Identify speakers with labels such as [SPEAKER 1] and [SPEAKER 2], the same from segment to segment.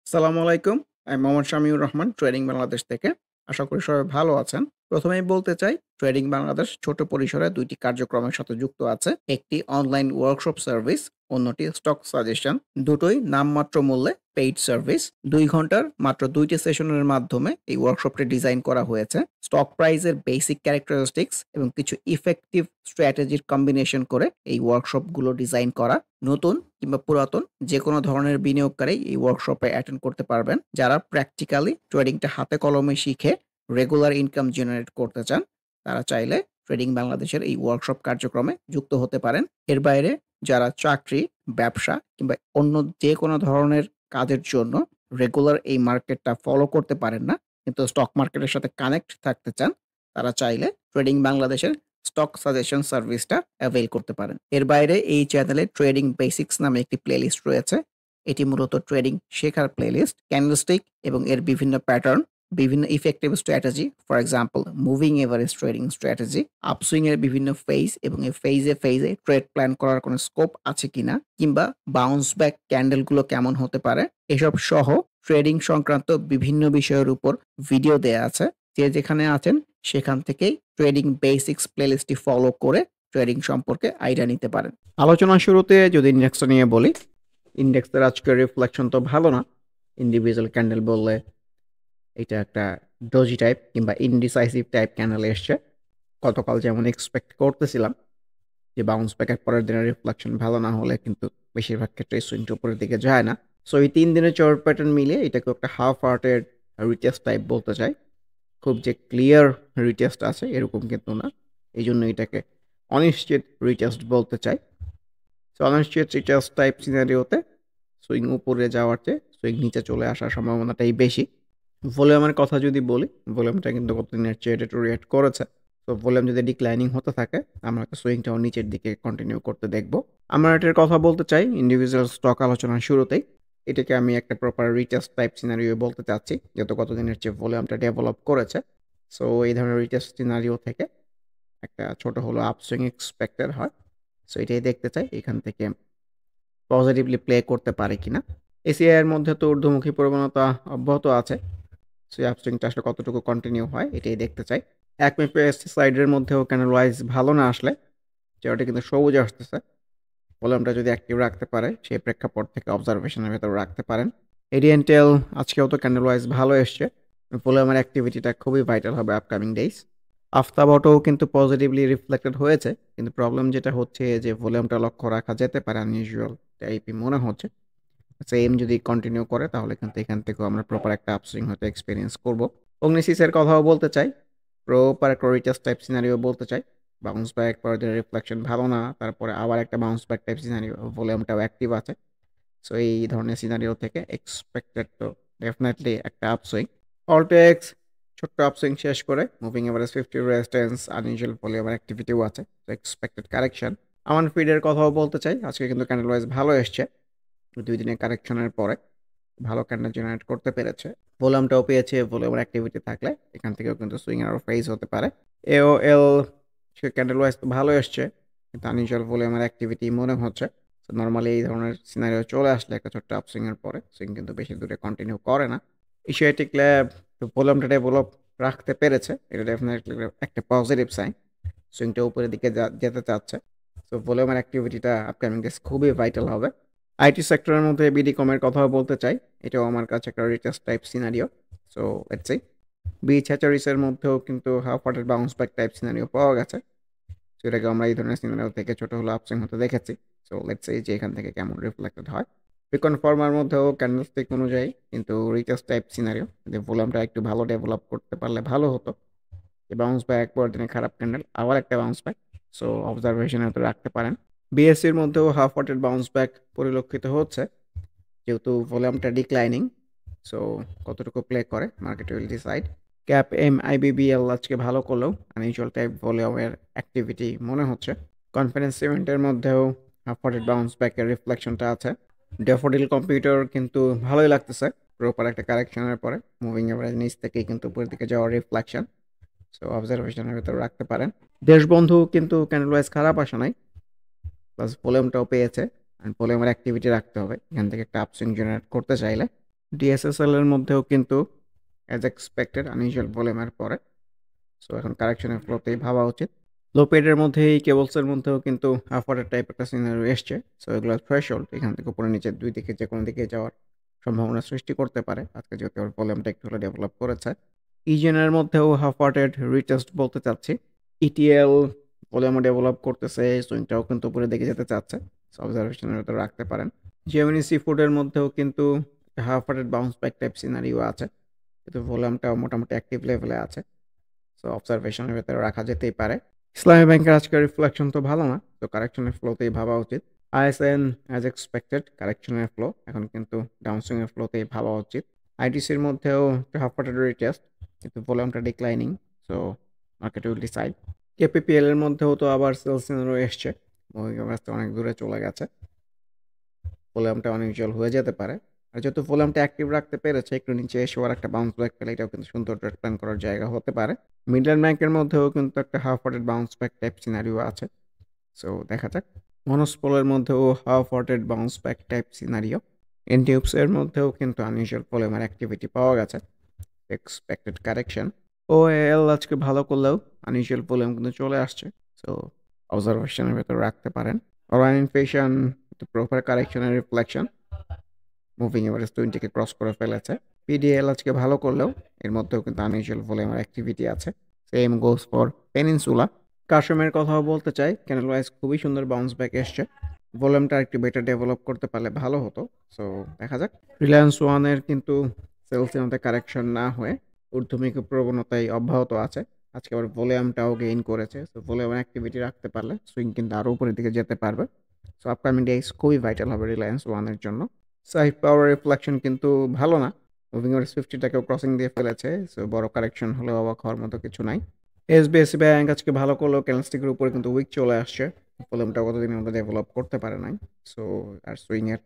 [SPEAKER 1] আসসালামু আলাইকুম। আমি মোহাম্মদ শামিউর রহমান ট্রেডিং বাংলাদেশ থেকে। আশা করি সবাই ভালো আছেন। ১ম এই বলতে চাই ট্রেডিং বাংলাদেশ ছোট পরিসরে ২ টি কার্যক্রমের সাথে যুক্ত আছে। একটি অনলাইন ওয়ার্কশপ সার্ভিস, অন্যটি স্টক সাজেশন। দুটোই নামমাত্র মূল্যে পেইড সার্ভিস। ২ ঘন্টার মাত্র ২ টি সেশনের মাধ্যমে এই ওয়ার্কশপটি ডিজাইন করা হয়েছে। স্টক প্রাইসের বেসিক ক্যারেক্টারিস্টিক্স এবং কিছু ইফেক্টিভ স্ট্র্যাটেজির কম্বিনেশন করে এই ওয়ার্কশপগুলো ডিজাইন করা। নতুন কিংবা পুরাতন যেকোনো ধরনের বিনিয়োগকারী এই ওয়ার্কশপে অ্যাটেন্ড করতে পারবেন। যারা প্র্যাকটিক্যালি ট্রেডিংটা হাতে কলমে শিখে রেগুলার ইনকাম জেনারেট করতে চান, তারা চাইলে ট্রেডিং বাংলাদেশের এই ওয়ার্কশপ কার্যক্রমে যুক্ত হতে পারেন। এর বাইরে যারা চাকরি, ব্যবসা কিংবা অন্য যেকোনো ধরনের কাজের জন্য রেগুলার এই মার্কেটটা ফলো করতে পারেন না, কিন্তু স্টক মার্কেটের সাথে কানেক্ট থাকতে চান, তারা চাইলে ট্রেডিং বাংলাদেশের স্টক সাজেশন সার্ভিসটা অ্যাভেইল করতে পারেন। এর বাইরে এই চ্যানেলে ট্রেডিং বেসিক্স নামে একটি প্লেলিস্ট রয়েছে। এটি মূলত ট্রেডিং শেখার প্লেলিস্ট। ক্যান্ডেলস্টিক এবং এর বিভিন্ন প্যাটার্ন, বিভিন্ন effective strategy, for example moving average trading strategy, upswing এর বিভিন্ন ফেজ এবং এই ফেজে ট্রেড প্ল্যান করার কোনো স্কোপ আছে কিনা, কিংবা বাউন্স ব্যাক ক্যান্ডেলগুলো কেমন হতে পারে, এসব সহ ট্রেডিং সংক্রান্ত বিভিন্ন বিষয়ের উপর ভিডিও দেয়া আছে। যে যেখানে আছেন সেখান থেকেই ট্রেডিং বেসিক্স প্লেলিস্টটি ফলো করে ট্রেডিং সম্পর্কে আইডিয়া নিতে পারেন। আলোচনার শুরুতে যদি ইন্ডেক্সটা নিয়ে বলি, ইন্ডেক্সের আজকের রিফ্লেকশন তো ভালো না। ইন্ডিভিজুয়াল ক্যান্ডেল বললে এটা একটা ডোজি টাইপ কিংবা ইনডিসাইসিভ টাইপ ক্যান্ডেল এসছে। গতকাল যেমন এক্সপেক্ট করতেছিলাম যে বাউন্স ব্যাকের পরের দিনের রিফ্লেকশন ভালো না হলে কিন্তু বেশিরভাগ ক্ষেত্রে সুইংটা উপরের দিকে যায় না। সো এই ৩ দিনের চার্ট প্যাটার্ন মিলিয়ে এটাকে একটা হাফ হার্টেড রিটেস্ট টাইপ বলতে চাই। খুব যে ক্লিয়ার রিটেস্ট আছে এরকম কিন্তু না। এই জন্য এটাকে অনিশ্চিত রিটেস্ট বলতে চাই। সো অনিশ্চিত রিটেস্ট টাইপ সিনারিওতে সুইং উপরে যাওয়ার চেয়ে সুইং নিচে চলে আসার সম্ভাবনাটাই বেশি। ভলিউমের কথা যদি বলি, ভলিউমটা কিন্তু গতদিনের চেয়ে একটু রিঅ্যাক্ট করেছে। তো ভলিউম যদি ডিক্লাইনিং হতে থাকে, আমরা হয়তো সুইংটাও নিচের দিকে কন্টিনিউ করতে দেখব। আমরা এটার কথা বলতে চাই ইন্ডিভিজুয়াল স্টক আলোচনার শুরুতেই। এটাকে আমি একটা প্রপার রিটেস্ট টাইপ সিনারিও বলতে চাচ্ছি, যেহেতু গতদিনের চেয়ে ভলিউমটা ডেভেলপ করেছে। সো এই ধরনের রিটেস্ট সিনারিও থেকে একটা ছোট হলো আপসুইং এক্সপেক্টেড হয়। সো এটাই দেখতে চাই এখান থেকে পজিটিভলি প্লে করতে পারে কিনা। এসিআই এর মধ্যে তো ঊর্ধ্বমুখী প্রবণতা অব্যাহত আছে। সো এই আপসুইংটা আসলে কতটুকু কন্টিনিউ হয় এটাই দেখতে চাই। একমি পেস্টিসাইডের মধ্যেও ক্যান্ডেল ওয়াইজ ভালো না আসলে যেটা কিন্তু সবুজে আসতেছে, ভলিউমটা যদি অ্যাক্টিভ রাখতে পারে সেই প্রেক্ষাপট থেকে অবজারভেশনের ভেতরে রাখতে পারেন। এডিএনটেল আজকেও তো ক্যান্ডেল ওয়াইজ ভালো এসছে। ভলিউমের অ্যাক্টিভিটিটা খুবই ভাইটাল হবে আপকামিং ডেইজ। আফতাব অটোও কিন্তু পজিটিভলি রিফ্লেক্টেড হয়েছে, কিন্তু প্রবলেম যেটা হচ্ছে যে ভলিউমটা লক্ষ্য রাখা যেতে পারে আনইউজুয়াল টাইপই মনে হচ্ছে। সেম যদি কন্টিনিউ করে তাহলে কিন্তু এখান থেকেও আমরা প্রপার একটা আপসুইং হয়তো এক্সপেরিয়েন্স করব। অগ্নিসিসের কথাও বলতে চাই, প্রপার একটা রিটার্স টাইপ সিনারিও বলতে চাই। বাউন্স ব্যাক পরের দিনের রিফ্লেকশন ভালো না, তারপরে আবার একটা বাউন্স ব্যাক টাইপ সিনারিও, ভলিউমটাও অ্যাক্টিভ আছে। সো এই ধরনের সিনারিও থেকে এক্সপেক্টেড তো ডেফিনেটলি একটা আপসুইং। অলটেক্স ছোট্ট আপসুইং শেষ করে মুভিং এভারেজ 50 রেজিস্ট্যান্স, আনইউজুয়াল ভলিউমের অ্যাক্টিভিটিও আছে, তো এক্সপেক্টেড কারেকশন। আমার ফিডের কথাও বলতে চাই, আজকে কিন্তু ক্যান্ডেল ওয়াইজ ভালো এসছে। ২ দিনের কারেকশনের পরে ভালো ক্যান্ডেল জেনারেট করতে পেরেছে। ভলিউমটাও পেয়েছে, ভলিউমের অ্যাক্টিভিটি থাকলে এখান থেকেও কিন্তু সুইং আরও ফেজ হতে পারে। এওএল সে ক্যান্ডেল ওয়াইজ তো ভালো এসছে, কিন্তু আনইউজুয়াল ভলিউমের অ্যাক্টিভিটি মনে হচ্ছে। তো নর্মালি এই ধরনের সিনারিও চলে আসলে একটা ছোট্ট আপসুইংয়ের পরে সুইং কিন্তু বেশি দূরে কন্টিনিউ করে না। এশিয়াটিক ল্যাব ভলিউমটা ডেভেলপ রাখতে পেরেছে, এটা ডেফিনেটলি একটা পজিটিভ সাইন। সুইংটা উপরের দিকে যেতে চাচ্ছে। সো ভলিউমের অ্যাক্টিভিটিটা আপকামিং ডেজ খুবই ভাইটাল হবে। আইটি সেক্টরের মধ্যে বিডিকমের কথাও বলতে চাই, এটাও আমার কাছে একটা retest type scenario. So let's see. Beach হ্যাচারিসের মধ্যেও কিন্তু half hearted bounce back type scenario পাওয়া গেছে। সো এটাকে আমরা এই ধরনের সিনারিও থেকে ছোট হলো আপসুইং হতে দেখেছি। সো লেটস সি যে এখান থেকে কেমন রিফ্লেক্টেড হয়। বিকন ফর্মার মধ্যেও ক্যান্ডেলস্টিক অনুযায়ী কিন্তু রিটেস্ট টাইপ সিনারিও, যে ভলিউমটা একটু ভালো ডেভেলপ করতে পারলে ভালো হতো। যে বাউন্স ব্যাক পরের দিনে খারাপ ক্যান্ডেল, আবার একটা বাউন্স ব্যাক। সো অবজারভেশনে তো রাখতে পারেন। বিএসসির মধ্যেও হাফ হার্টেড বাউন্স ব্যাক পরিলক্ষিত হচ্ছে, যেহেতু ভলিউমটা ডিক্লাইনিং। সো কতটুকু প্লে করে market will decide. Cap M IBBL আজকে ভালো করলেও আনইউজুয়াল টাইপ ভলিউমের অ্যাক্টিভিটি মনে হচ্ছে। কনফিডেন্স ইভেন্টের মধ্যেও হাফ হার্টেড বাউন্স ব্যাকের রিফ্লেকশনটা আছে। ড্যাফোডিল কম্পিউটার কিন্তু ভালোই লাগতেছে, প্রপার একটা কারেকশনের পরে মুভিং এভারেজ নিচ থেকেই কিন্তু উপরের দিকে যাওয়ার রিফ্লেকশন। সো অবজারভেশনের ভেতরে রাখতে পারেন। দেশবন্ধু কিন্তু ক্যান্ডেল ওয়াইজ খারাপ আসা নাই, প্লাস ভলিউমটাও পেয়েছে। অ্যান্ড ভলিউমের অ্যাক্টিভিটি রাখতে হবে এখান থেকে একটা আপসুইং জেনারেট করতে চাইলে। ডিএসএসএল এর মধ্যেও কিন্তু অ্যাজ এক্সপেক্টেড আনইউজুয়াল ভলিউমের পরে। সো এখন কারেকশনের ফ্লোতেই ভাবা উচিত। লো পেডের মধ্যে এই কেবলসের মধ্যেও কিন্তু হাফ ওয়াটার টাইপ একটা সিনারিও এসছে। সো এগুলো থ্রেশহোল্ড এখান থেকে উপরে নিচে ২ দিকে যেকোনো দিকে যাওয়ার সম্ভাবনা সৃষ্টি করতে পারে। আজকে যেহেতু ওর ভলিউমটা একটু হলে ডেভেলপ করেছে। ইজেনের মধ্যেও হাফ ওয়াটেড রিটেস্ট বলতে চাচ্ছি। ইটিএল ভলিউমও ডেভেলপ করতেছে, সুইংটাও কিন্তু উপরে দিকে যেতে চাচ্ছে। সো অবজারভেশনের ভেতরে রাখতে পারেন। জেমিনি সি ফুডের মধ্যেও কিন্তু half hearted bounce back type scenario আছে। কিন্তু ভলিউমটাও মোটামুটি অ্যাক্টিভ লেভেলে আছে। সো অবজারভেশনের ভেতরে রাখা যেতেই পারে। ইসলামী ব্যাংকের আজকের রিফ্লেকশন তো ভালো না, তো কারেকশনের ফ্লোতেই ভাবা উচিত। আইএসএন অ্যাজ এক্সপেক্টেড কারেকশনের ফ্লো, এখন কিন্তু ডাউনসুইং এর ফ্লোতেই ভাবা উচিত। আইটিসির মধ্যেও হাফ ওয়াটার রিটেস্ট, কিন্তু ভলিউমটা declining, so market will decide. KPPL এর মধ্যেও তো আবার সেলস সিনারিও এসছে, মুভিং অ্যাভারেজ অনেক দূরে চলে গেছে, ভলিউমটা অনইউজুয়াল হয়ে যেতে পারে। আর যেহেতু ভলিউমটা অ্যাক্টিভ রাখতে পেরেছে, একটু নিচে এসে আর একটা বাউন্স ব্যাক পেলে এটাও কিন্তু সুন্দর ট্রেড প্ল্যান করার জায়গা হতে পারে। মিডল্যান্ড ব্যাংকের মধ্যেও কিন্তু একটা half hearted bounce back type scenario আছে, সো দেখা যাক। মনোস্পোলের মধ্যেও half hearted bounce back type scenario. এনটিউবস এর মধ্যেও কিন্তু আনইউজুয়াল ভলিউমের অ্যাক্টিভিটি পাওয়া গেছে, এক্সপেক্টেড কারেকশন। ওএল আজকে ভালো করলেও আনইউজুয়াল ভলিউম কিন্তু চলে আসছে, সো অবজারভেশনের ভেতরে রাখতে পারেন। অরাইন ইনফ্লেশন প্রপার কারেকশনের রিফ্লেকশন, মুভিং এভারেজ 20 কে ক্রস করে ফেলেছে। পিডিএল আজকে ভালো করলেও এর মধ্যেও কিন্তু আনইউজুয়াল ভলিউমের অ্যাক্টিভিটি আছে। Same goes for Peninsula. কাশমের কথাও বলতে চাই, ক্যান্ডেল ওয়াইজ খুবই সুন্দর বাউন্স ব্যাক এসছে, ভলিউমটা একটু বেটার ডেভেলপ করতে পারলে ভালো হতো, সো দেখা যাক। রিলায়েন্স ওয়ানের কিন্তু সেলসের মধ্যে কারেকশন না হয়ে ঊর্ধ্বমুখী প্রবণতায় অব্যাহত আছে। আজকে আবার ভলিউমটাও গেইন করেছে, সো ভলিউমের অ্যাক্টিভিটি রাখতে পারলে সুইং কিন্তু আরও উপরের দিকে যেতে পারবে। সো আপকামিং ডেজ খুবই ভাইটাল হবে রিলায়েন্স ওয়ানের জন্য। সাইড পাওয়ার রিফ্লেকশন কিন্তু ভালো না, মুভিং এভারেজ 50টাকেও ক্রসিং দিয়ে ফেলেছে, সো বড় কারেকশন হলেও অবাক হওয়ার মতো কিছু নাই। এসবিএসসি ব্যাংক আজকে ভালো করলেও ক্যান্ডেলস্টিকের উপরে কিন্তু উইক চলে আসছে, ভলিউমটা কতদিনের মধ্যে ডেভেলপ করতে পারে নাই। সো আর সুইংয়ের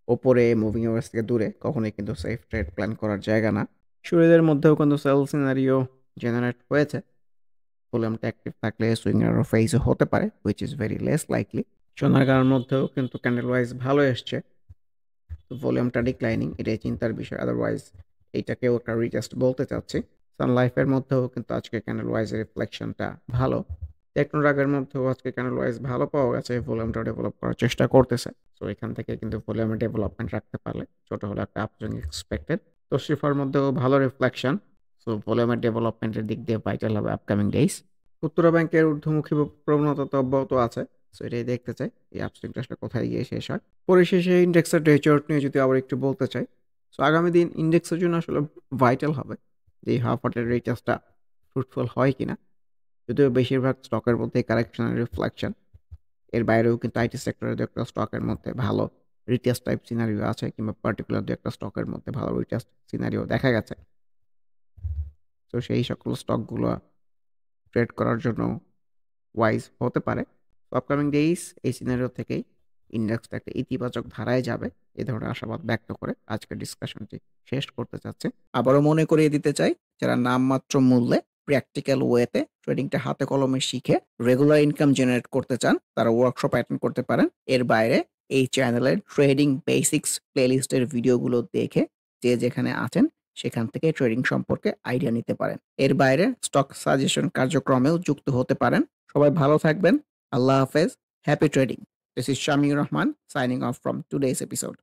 [SPEAKER 1] ওপরে মুভিং এভারেজ থেকে দূরে কখনোই কিন্তু সেফ ট্রেড প্ল্যান করার জায়গা না। শুরুদের মধ্যেও কিন্তু সেল সিনারিও জেনারেট হয়েছে, ভলিউমটা অ্যাক্টিভ থাকলে সুইংয়ের ফেজও হতে পারে, which is very less likely. সোনারগাঁর মধ্যেও কিন্তু ক্যান্ডেল ওয়াইজ ভালো এসছে, তো ভলিউমটা ডিক্লাইনিং, এটাই চিন্তার বিষয়। আদারওয়াইজ এইটাকেও একটা রিটেস্ট বলতে চাচ্ছি। সান লাইফের মধ্যেও কিন্তু আজকে ক্যান্ডেল ওয়াইজের রিফ্লেকশনটা ভালো। টেকনোরাগের মধ্যেও আজকে ক্যান্ডেল ওয়াইজ ভালো পাওয়া গেছে, ভলিউমটা ডেভেলপ করার চেষ্টা করতেছে, সো এখান থেকে কিন্তু ভলিউমের ডেভেলপমেন্ট রাখতে পারলে ছোট হলে একটা আপসুইং এক্সপেক্টেড। তো শিফার মধ্যেও ভালো রিফ্লেকশন, সো ভলিউমের ডেভেলপমেন্টের দিক দিয়ে ভাইটাল হবে আপকামিং ডেইজ। উত্তরা ব্যাংকের ঊর্ধ্বমুখী প্রবণতা তো অব্যাহত আছে, সো এটাই দেখতে চাই এই আপসুইংটা আসলে কোথায় গিয়ে শেষ হয়। পরিশেষে ইন্ডেক্সের ডে চার্ট নিয়ে যদি আবার একটু বলতে চাই, সো আগামী দিন ইন্ডেক্সের জন্য আসলে ভাইটাল হবে যে এই হাফ ওয়াটের রিটেস্টটা ফ্রুটফুল হয় কিনা। যদিও বেশিরভাগ স্টকের মধ্যে কারেকশনের রিফ্লেকশন, এর বাইরেও কিন্তু আইটি সেক্টরের দু একটা স্টকের মধ্যে ভালো রিটেস্ট টাইপ সিনারিও আছে, কিংবা পার্টিকুলার দু একটা স্টকের মধ্যে ভালো রিটেস্ট সিনারিও দেখা গেছে। তো সেই সকল স্টকগুলো ট্রেড করার জন্য ওয়াইজ হতে পারে। তো আপকামিং ডেইজ এই সিনারিও থেকেই ইন্ডেক্সটা একটা ইতিবাচক ধারায় যাবে, এ ধরনের আশাবাদ ব্যক্ত করে আজকের ডিসকাশনটি শেষ করতে চাচ্ছি। আবারও মনে করিয়ে দিতে চাই, যারা নামমাত্র মূল্যে প্র্যাকটিক্যাল ওয়েতে ট্রেডিংটা হাতে কলমে শিখে রেগুলার ইনকাম জেনারেট করতে চান, তারা ওয়ার্কশপ অ্যাটেন্ড করতে পারেন। এর বাইরে এই চ্যানেলের ট্রেডিং বেসিক্স প্লেলিস্টের ভিডিওগুলো দেখে যে যেখানে আছেন সেখান থেকে ট্রেডিং সম্পর্কে আইডিয়া নিতে পারেন। এর বাইরে স্টক সাজেশন কার্যক্রমেও যুক্ত হতে পারেন। সবাই ভালো থাকবেন। আল্লাহ হাফেজ। Happy trading. This is Shamir Rahman signing off from today's episode.